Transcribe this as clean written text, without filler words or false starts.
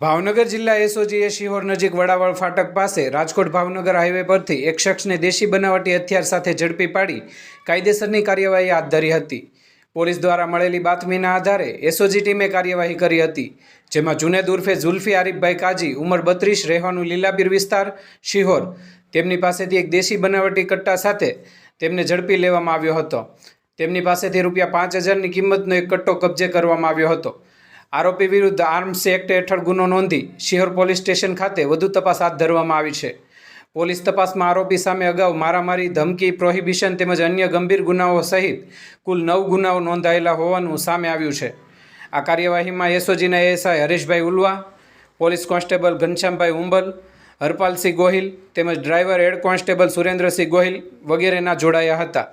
ભાવનગર જિલ્લા એસઓજીએ શિહોર નજીક વડાવળ ફાટક પાસે રાજકોટ ભાવનગર હાઈવે પરથી એક શખ્સને દેશી બનાવટી હથિયાર સાથે ઝડપી પાડી કાયદેસરની કાર્યવાહી હાથ ધરી હતી। પોલીસ દ્વારા મળેલી બાતમીના આધારે એસઓજી ટીમે કાર્યવાહી કરી હતી, જેમાં જુનેદ ઉર્ફે ઝુલ્ફી આરીફભાઈ કાજી ઉંમર 32 રહેવાનું લીલાપીર વિસ્તાર શિહોર, તેમની પાસેથી એક દેશી બનાવટી કટ્ટા સાથે તેમને ઝડપી લેવામાં આવ્યો હતો। તેમની પાસેથી ₹5000ની કિંમતનો એક કટ્ટો કબજે કરવામાં આવ્યો હતો। આરોપી વિરુદ્ધ આર્મ્સ એક્ટ હેઠળ ગુનો નોંધી શિહોર પોલીસ સ્ટેશન ખાતે વધુ તપાસ હાથ ધરવામાં આવી છે। પોલીસ તપાસમાં આરોપી સામે અગાઉ મારામારી, ધમકી, પ્રોહિબિશન તેમજ અન્ય ગંભીર ગુનાઓ સહિત કુલ 9 ગુનાઓ નોંધાયેલા હોવાનું સામે આવ્યું છે। આ કાર્યવાહીમાં એસઓજીના ASI Hareshbhai Ulva, police constable Ghanshyambhai Umbal, Harpalsinh Gohil તેમજ driver head constable Surendrasinh Gohil વગેરેના જોડાયા હતા।